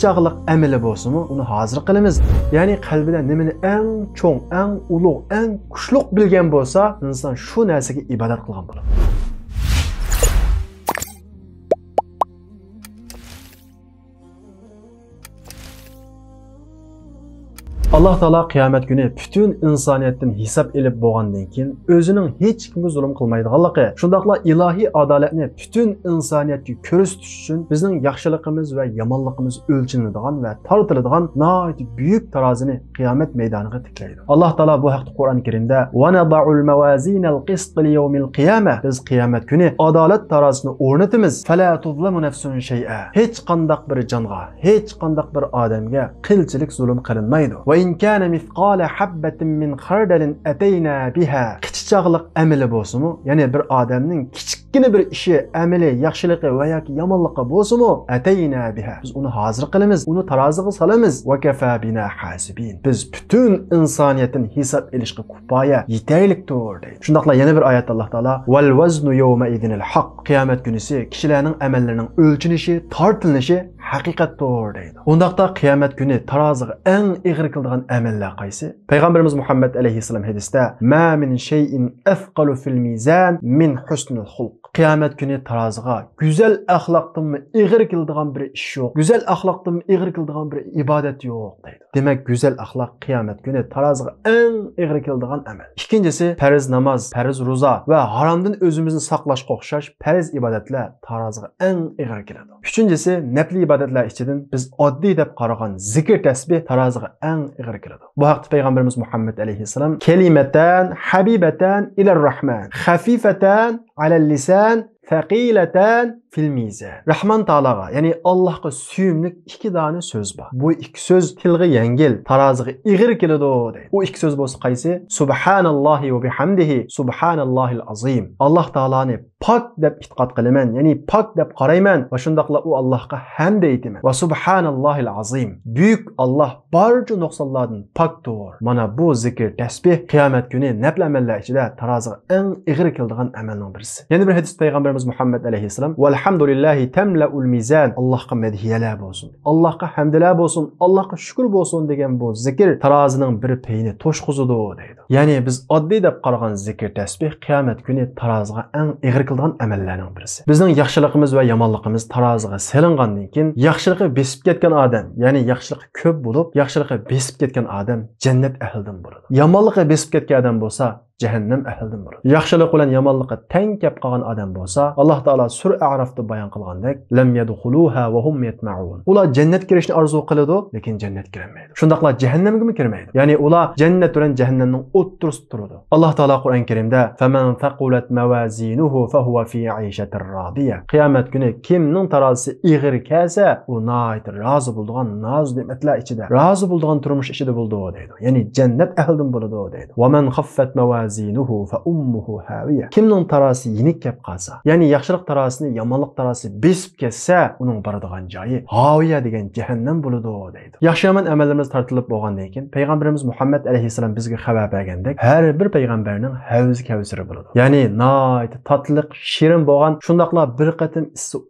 chog'liq amali bo'lsa-mu, uni hozir qilamiz. Ya'ni qalbida nimani eng cho'ng, eng ulug', eng kuchliq bilgan bo'lsa, inson shu narsaga ibodat qilgan bo'ladi. Allah Taala kıyamet günü bütün insaniyetten hesap elip boğandan keyin özünün hiç kimge zulüm kılmaydiganlığı, şundaqla ilahi adaletini bütün insaniyetga ko'rsatish uchun bizning yaxshiligimiz ve yomonligimiz o'lchanadigan ve tartiladigan nayet büyük tarazini kıyamet meydaniga tiklaydi. Allah Taala bu haqda Qur'on-i Kerimde "Ve nada'ul mawazinal qist li yawmil qiyamah" biz kıyamet günü adalet tarazini o'rnatamiz. "Fala tuzlamu nafsun shay'a" hech qandaq bir jonga, hech qandaq bir odamga qilchilik zulm qilinmaydi. وإن كان مثقال حبة من خردل أتينا بها kichikchaqliq amali bo'lsa-mu, ya'ni bir odamning kichikgina bir ishi, amali, yaxshiligi va yoki yomonligi bo'lsa-mu, atayna biha biz uni hozir qilamiz, uni taroziga solamiz. Va kafa bina hasibin biz bütün insoniyatdan hisob elishga kifoya yetarlikdir deydi. Shundaqla yana bir oyatda Alloh taolo val vaznu yawma idinil haq qiyomat kunisi kishilarning amallarining o'lchinishi, tortilinishi haqiqatdir deydi. Undaqda qiyomat kuni taroziga eng ig'ir qiladigan amallar qaysi? Payg'ambarimiz Muhammad alayhissalom hadisda ma min shay'in afqalu fil mizan min husnul xulq. Qiyomat kuni taroziga güzel axloqdan ig'ir qiladigan bir ish yo'q. Güzel axloqdan ig'ir qiladigan bir ibodat yo'q deydi. Demak, güzel axloq qiyomat kuni taroziga eng ig'ir qiladigan amal. Ikkinchisi farz namoz, farz roza va haromdan o'zimizni saqlashga o'xshash farz ibodatlar taroziga eng ig'ir keladi. Uchinchisi nafli ibodatlar ichidan biz oddiy deb qaragan zikr tasbih taroziga eng ig'ir keladi. Bu haqda payg'ambarimiz Muhammad alayhissalom kelimatan habibatan ilar rahman khafifatan alal lisan thaqilatan fil mizan. Rahman Taalaga, yani Allah'a suyumlik iki tane söz var. Bu iki söz tilga yengil, taroziga ig'ir keladi deydi. O iki söz bo'lsa qaysi? Subhanallahi ve bihamdihi, subhanallahil azim. Allah Taalani pak deb e'tiqod qilaman, ya'ni pak deb qarayman va shundaqla u Allohga hamd aytaman. Va subhanallahil azim. Büyük Allah barcha nuqsonlardan pakdir. Mana bu zikr, tasbih qiyomat kuni nafl amallar ichida taroziga eng ig'ir keladigan amalning birisi. Yana bir hadis payg'ambarimiz Muhammad alayhissalom "Velhamdülillahi temla'ul mizan" Allohga madhiyalar bo'lsin, Allohga hamdlar bo'lsin, Allohga shukr bo'lsin degan bu zikr tarozining bir peyni to'shqizidi deydi. Ya'ni biz oddiy deb qaragan zikr, tasbih qiyomat kuni taroziga eng ig'ir qiladigan amallarning birisi. Bizning yaxshiligimiz va yomonligimiz taroziga selingandan keyin yaxshiligi besib ketgan odam, ya'ni yaxshiligi ko'p bo'lib, yaxshiligi besib ketgan odam jannat ahlidan bo'ladi. Yomonligi besib ketgan odam bo'lsa cehennem ehlidan bo'ladi. Yaxshilik bilan yomonlikqa teng kelib qolgan odam bo'lsa, Alloh taolo Sura A'rofda bayon qilgandek, lam yadkhuluha va hum yatma'un. Ular jannat kirishni orzu qiladi, lekin jannat kirmaydi. Shundaqla jahannamga kirmaydi. Ya'ni ular jannat bilan jahannamning o'ttirisida turadi. Alloh taolo Qur'on Karimda "Faman thaqulat mawazinuhu fa huwa fi 'ayshatir radiya." Qiyomat kuni kimning tarozisi ig'ir kelsa, u nihoyat rozi bo'lgan noz ne'matlar ichida, rozi bo'lgan turmush ichida bo'ladi deydi. Ya'ni jannat ahlidan bo'ladi deydi. "Wa man khaffat mawazinuhu fa ummuhu hawiya." Kimning tarozisi yenik kelib qolsa, ya'ni yaxshilik tarozisini yomonlik tarozisi besib ketsa, uning boradigan joyi hawiya degan jahannam bo'ladi deydi. Yaxshi yomon amallarimiz tartilib bo'lgandan keyin payg'ambarimiz Muhammad alayhissalom bizga xabar bergandek, har bir payg'ambarning havzi kavsari bo'ladi. Ya'ni nihoyat tatliq, shirin bo'lgan, shundaqla bir qatim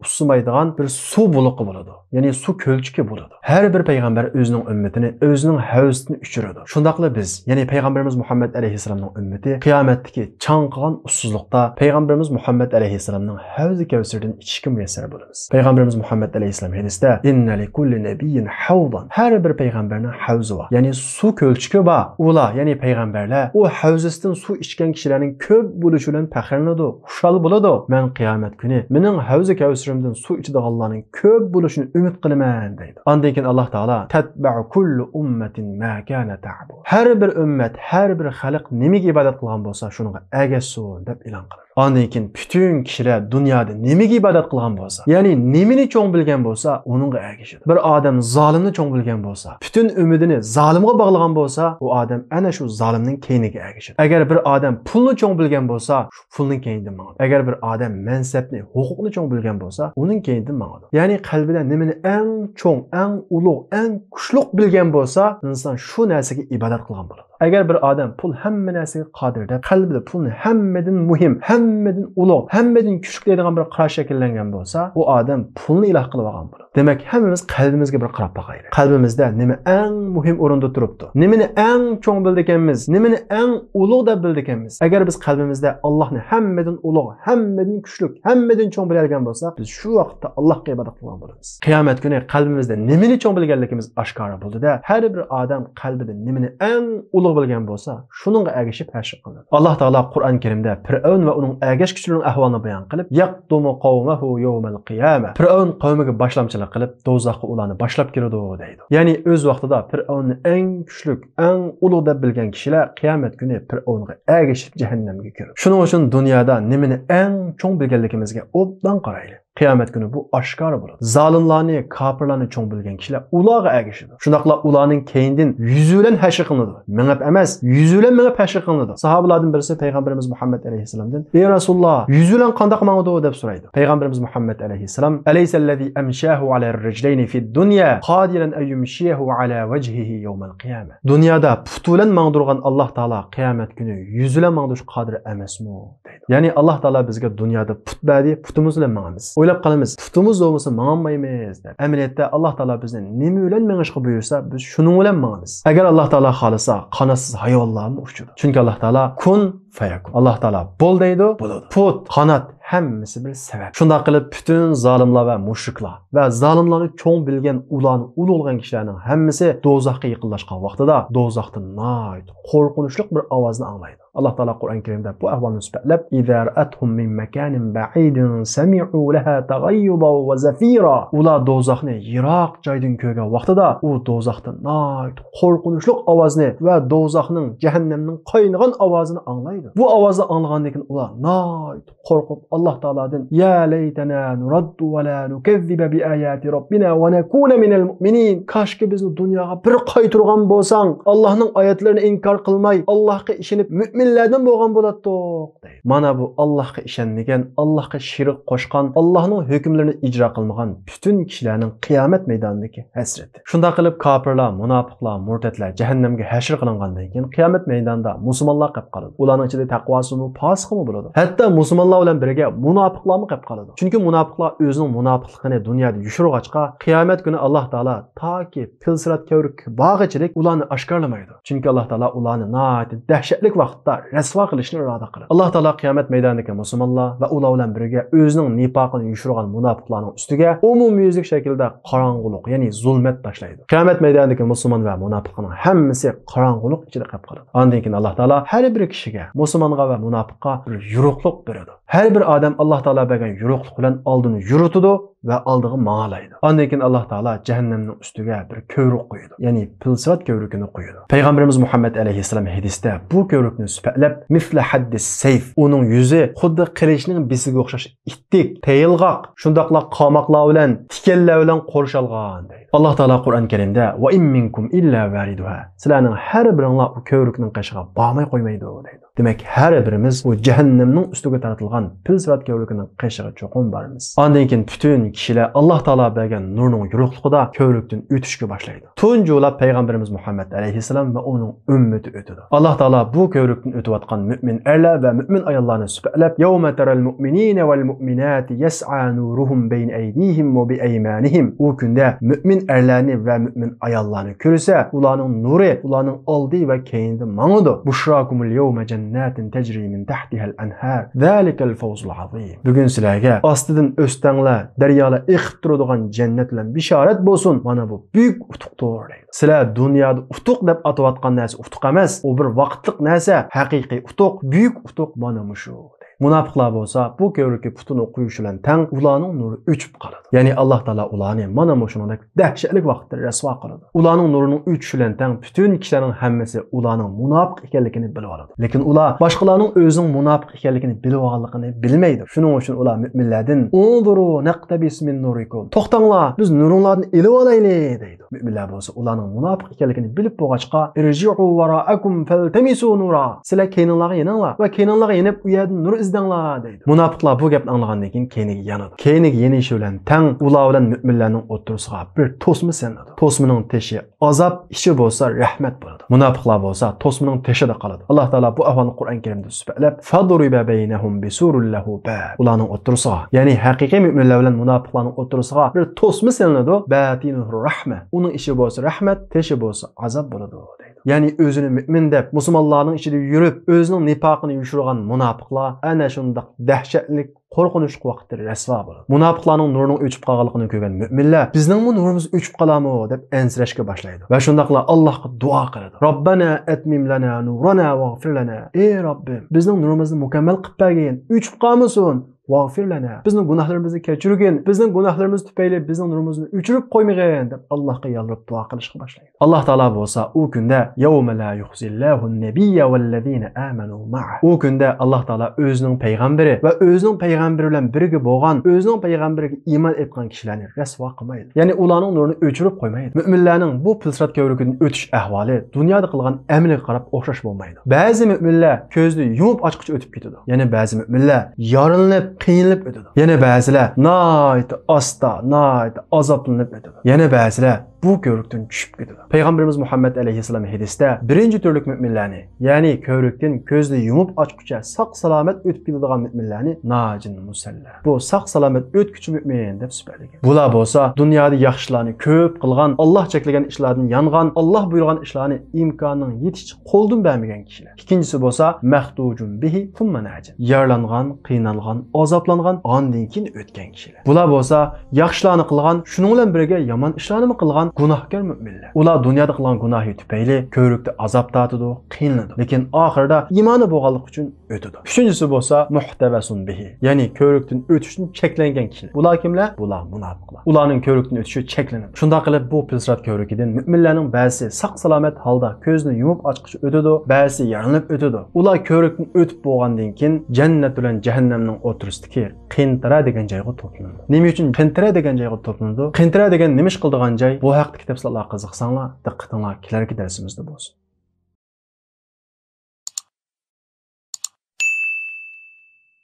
usumaydigan bir suv buluqi bo'ladi. Ya'ni suv ko'lchiki bo'ladi. Har bir payg'ambar o'zining ummatini, o'zining havzini uchiradi. Shundaqla biz, ya'ni payg'ambarimiz Muhammad alayhissalomning ummati qiyomatdagi chanqagan ussizlikda payg'ambarimiz Muhammad alayhissalomning havzi kavsaridan ichishga muyassar bo'lamiz. Payg'ambarimiz Muhammad alayhissalom hadisda "Inna likulli nabiyyin havzan." Har bir payg'ambarning havzi bor. Ya'ni suv ko'lchiki bor. Ular, ya'ni payg'ambarlar u havzisidan suv ichgan kishilarning ko'p bo'lishi bilan faxrlanadi, xushal bo'ladi. Men qiyomat kuni mening havzi kavsarimdan suv ichadiganlarning ko'p bo'lishini umid qilaman deydi. Ondan keyin Alloh taolo "Tatba'u kullu ummatin ma kana ta'bu." Har bir ummat, har bir xalq nimaga ibodat qilgan bo'lsa, shunga ergashsin deb e'lon qiladi. Ondan keyin bütün kishilar dunyoda nimaga ibodat qilgan bo'lsa, ya'ni nimani cho'ng bilgan bo'lsa, uningga ergashadi. Bir odam zolimni cho'ng bilgan bo'lsa, bütün umidini zolimga bog'lagan bo'lsa, u odam ana shu zolimning keyniga ergashadi. Agar bir odam pulni cho'ng bilgan bo'lsa, shu pulning keynidan mangadi. Agar bir odam mansabni, huquqni cho'ng bilgan bo'lsa, uning keynidan mangadi. Ya'ni qalbida nimani eng cho'ng, eng ulug', eng kuchli bilgan bo'lsa, inson shu narsaga ibodat qilgan bo'ladi. Agar bir odam pul hamma narsaga qodir deb qalbida pulni hammadan muhim, hammadan ulug', hammadan kuchli deydigan bir qarash shakllangan bo'lsa, u odam pulni iloh qilib olgan bo'ladi. Demak, hammamiz qalbimizga bir qarab boqaylik. Qalbimizda nima eng muhim o'rinda turibdi? Nimani eng cho'ng bildikanmiz? Nimani eng ulug' deb bildikanmiz? Agar biz qalbimizda Allohni hammadan ulug', hammadan kuchli, hammadan cho'ng bilgan bo'lsak, biz shu vaqtda Allohga ibodat qilgan bo'lamiz. Qiyomat kuni qalbimizda nimani cho'ng bilganligimiz oshkora bo'ldi-da, har bir odam qalbida nimani eng ulug' bilgan bo'lsa, shuningga ergashib hashir qiladi. Alloh taolo Qur'on Karimda Fir'avn va uning ergash kuchlarining ahvolini bayon qilib, yaqdumu qawmahu yawmal qiyamah. Fir'avn qavmiga boshlamchilik qilib, do'zaxga ularni boshlab kiradi deydi. Ya'ni o'z vaqtida Fir'avnni eng kuchli, eng ulug' deb bilgan kishilar qiyomat kuni Fir'avnga ergashib jahannamga kiradi. Shuning uchun dunyoda nimani eng cho'ng bilganligimizga obdan qaraylik. Qiyomat kuni bu oshkora bo'ladi. Zolimlarni, kofirlarni cho'ng bilgan kishilar ularga ergashadi. Shundaqla ularning keyindan yuzulan hashr qilinadi. Mingab emas, yuzulan mingab hashr qilinadi. Sahobalardan birisi payg'ambarimiz Muhammad alayhisalomdan: "Ey Rasululloh, yuzulan qandoq mangdi?" deb so'raydi. Payg'ambarimiz Muhammad alayhisalom: "Alaysallazi amshahu ala ar-rijlayni fi ad-dunya qadiran an yumshiyahu ala wajhihi yawm al-qiyamah." Dunyoda putulan mangdirgan Alloh taolo qiyomat kuni yuzulan mangdish qodir emasmi deydi. Ya'ni Alloh taolo bizga dunyoda put berdi, putimiz bilan mangamiz. O'ylab qolamiz, putimiz bo'lmasa mangmaymiz deb. Amaliyotda Alloh taolo bizni nima bilan mangishga buyursa, biz shuning bilan mangamiz. Agar Alloh taolo xolasa, qanotsiz hayvonlarni uchadi. Chunki Alloh taolo kun fayakun. Alloh taolo bo'l deydi, bo'ladi. Put, qanot hammasi bir sabab. Shunday qilib bütün zolimlar va mushriklar va zolimlarni cho'ng bilgan ularni ulug'lagan kishilarning hammasi do'zaxga yaqinlashgan vaqtida do'zaxdan nihoyat qo'rqinchli bir ovozni anglaydi. Allah Taala Qur'on Karimda bu ahvolni sifatlab, "İza ra'atuhum min makanin ba'idin sami'u laha taghayyudan wa zafira." Ular do'zaxni yiroq joydan ko'rgan vaqtida u do'zaxdan nihoyat qo'rqinchli ovozni va do'zaxning, jahannamning qaynagan ovozini anglaydi. Bu ovozni anglagandan keyin ular nihoyat qo'rqib Alloh taoladan: "Ya laytana nuraddu wa la nukazziba bi ayati robbina wa nakuna minal mu'minin." Kashki bizni dunyoga bir qaytirgan bo'lsang, Allohning oyatlarini inkor qilmay, Allohga ishonib mu'minlardan bo'lgan bo'latdiq deydi. Mana bu Allohga ishonmagan, Allohga shirik qo'shgan, Allohning hukmlarini ijro qilmagan bütün kishilarning qiyomat maydonidagi hasrati. Shunda qilib kofirlar, munofiqlar, murtadlar jahannamga hashr qilingandan keyin qiyomat maydonida musulmonlar qolib qoladi. Ularning ichida taqvosimi, fosiqmi bo'ladi. Hatto musulmonlar bilan birga munofiqlarmi qolib qoladi. Chunki munofiqlar o'zining munofiqligini dunyoda yushirg'achqa, qiyomat kuni Alloh taolo toki tilsirat kavrik bog'ichilik ularni oshkorlamaydi. Chunki Alloh taolo ularni nihoyat dahshatli vaqtda rasvo qilishni iroda qiladi. Alloh taolo qiyomat maydonidagi musulmonlar va ular bilan birga o'zining nifoqini yushirgan munofiqlarning ustiga umumyuzlik shaklda qorong'ulik, ya'ni zulmat tashlaydi. Qiyomat maydonidagi musulmon va munofiqning hammasi qorong'ulik ichida qolib qoladi. Ondan keyin Alloh taolo har bir kishiga, musulmonga va munofiqqa bir yo'riqlik beradi. Har bir odam Alloh taolo bergan yo'riqlik bilan oldini yuritadi va oldiga ma'laydi. Ondan keyin Alloh taolo jahannamning ustiga bir ko'rik qo'yadi. Ya'ni pilsirat ko'rikini qo'yadi. Payg'ambarimiz Muhammad alayhisalom hadisda bu ko'rikni sifatlab, "Misla haddis sayf." Uning yuzi xuddi qilichning bisiga o'xshash ittik, tayilg'oq, shundoqla qamoqlar bilan, tikanlar bilan qo'rshalgan deydi. Alloh taolo Qur'on Karimda "Va in minkum illa variduha." Sizlarning har biringlar u ko'rikning qashig'iga bormay qo'ymaydi deydi. Demak, har birimiz o jahannamning ustiga taratilgan pilsirat ko'rikining qashig'iga cho'qin boramiz. Ondan keyin bütün kishilar Alloh taolo bergan nurning yo'riqligida ko'rikdan o'tishga boshlaydi. Tunjulab payg'ambarimiz Muhammad alayhisalom va uning ummati o'tadi. Alloh taolo bu ko'rikdan o'tayotgan mu'min erlar va mu'min ayollarni sifatlab, "Yawma taral mu'minina wal mu'minati yas'a nuruhum bayna aydihim wa bi aymanihim." U kunda mu'min erlarni va mu'min ayollarni ko'rsa, ularning nuri ularning oldi va keyinda mangudi. "Bushrakumul yawma jannatin tajri min tahtiha al-anhar. Zalikal fawzul azim." Bugun sizlarga ostidan o'stanglar, daryolar iqib turadigan jannat bilan bishorat bo'lsin. Mana bu buyuk utuqdir. Sizlar dunyoda utuq deb atayotgan narsa utuq emas, u bir vaqtlik narsa, haqiqiy utuq, buyuk utuq mana shu. Munofiqlar bo'lsa, bu ko'rikka putini qo'yish bilan tang ularning nuri o'chib qoladi. Ya'ni Alloh taolo ularni mana shunday dahshatli vaqtda rasvo qiladi. Ularning nurining o'chishi bilan tang bütün kishilarning hammasi ularning munofiq ekanligini bilib oladi. Lekin ular boshqalarning o'zining munofiq ekanligini bilib olganligini bilmaydi. Shuning uchun ular mu'minlardan "Unzuru naqtabis min nurikum." To'xtanglar, biz nuringlarni ilib olaylik deydi. Müminler bolsa ularning munofiq ekanligini bilib bo'lg'achqa irji'u wara'akum faltamisu nura. Sizlar keyninglarga yeninglar va keyninglarga yenib u yerdan nur izdanglar deydi. Munofiqlar bu gapni anglagandan keyin keyniga yanadi. Keyniga yenishi bilan tang ular bilan mu'minlarning o'tirisiga bir to'sma sanadi. To'smaning teshi azob, ichi bo'lsa rahmat bo'ladi. Munofiqlar bo'lsa to'smaning teshida qoladi. Alloh taolo bu ahvolni Qur'on Karimda sifatlab faduriba baynahum bisurul lahu bab. Ularning o'tirisiga, ya'ni haqiqiy mu'minlar bilan munofiqlarning o'tirisiga bir to'sma sanadi. Batinuhu rahma. Uning ichi bo'lsa rahmat, teshi bo'lsa azob bo'ladi deydi. Ya'ni o'zini mu'min deb musulmonlarning ichida yurib, o'zining nifoqini yushirgan munofiqlar ana shunday dahshatli qo'rqinchli vaqtda rasvo bo'ladi. Munofiqlarning nurining o'chib qolganligini ko'rgan mu'minlar bizning bu nurimiz o'chib qoladimi deb ansirashga boshlaydi va shundaqla Allohga duo qiladi. Robbana atmim lana nurana waghfir lana. Ey Robbim, bizning nurimizni mukammal qilib bergin, o'chib qolmasin. Vagfir lana. Bizning gunohlarimizni kechirgin. Bizning gunohlarimiz tufayli bizning nurimizni o'chirib qo'ymagin deb Allohga yalvarib duo qilishga boshlaydi. Alloh taolo bo'lsa u kunda yawma la yukhzillahu an-nabiyya wal-ladina amanu ma'a. U kunda Alloh taolo o'zining payg'ambari va o'zining payg'ambari bilan birga bo'lgan, o'zining payg'ambariga iymon etgan kishilarni rasvo qilmaydi. Ya'ni ularning nurini o'chirib qo'ymaydi. Mu'minlarning bu pilsirat ko'rigidan o'tish ahvoli dunyoda qilgan amaliga qarab o'xshash bo'lmaydi. Ba'zi mu'minlar ko'zni yumib ochqicha o'tib ketadi. Ya'ni ba'zi mu'minlar yorilib qiynalib o'tadi. Yana ba'zilar nayt asta, nayt azoblanib o'tadi. Yana ba'zilar bu ko'rikdan tushib ketadi. Payg'ambarimiz Muhammad alayhissalom hadisda birinchi turlik mu'minlarni, ya'ni ko'rikdan ko'zni yumib ochqicha saq salomat o'tib ketadigan mu'minlarni najin musalla. Bu saq salomat o'tkichi mu'min deb sifatlagan. Bular bo'lsa dunyoda yaxshilarni ko'p qilgan, Alloh cheklagan ishlardan yangan, Alloh buyurgan ishlarni imkonining yetishi qo'ldan bermagan kishilar. Ikkinchisi bo'lsa mahtujun bihi thumma najin. Yarlangan, qiynalgan, azoblangan, ondan keyin o'tgan kishilar. Bular bo'lsa yaxshilarni qilgan, shuning bilan birga yomon ishlarni qilgan gunohkor mu'minlar. Ular dunyoda qilgan gunohi tufayli ko'rikda azob tortadi, qiynaladi. Lekin oxirida iymoni bo'lganligi uchun o'tadi. Uchinchisi bo'lsa muhtabasun bihi, ya'ni ko'rikdan o'tishni cheklangan kishilar. Bular kimlar? Bular munofiqlar. Ularning ko'rikdan o'tishi cheklanadi. Shunday qilib bu pilsirat ko'rigidan mu'minlarning ba'zi saq salomat holda ko'zni yumib ochqicha o'tadi, ba'zi yarinib o'tadi. Ular ko'rikdan o'tib bo'lgandan keyin jannat bilan jahannamning o'tirisidagi qintira degan joyga to'planadi. Nima uchun qintira degan joyga to'planadi? Qintira degan nima ish qiladigan joy? Bu haqda kitoblar qiziqsanglar, diqqatinglar kelarki darsimizda bo'lsin.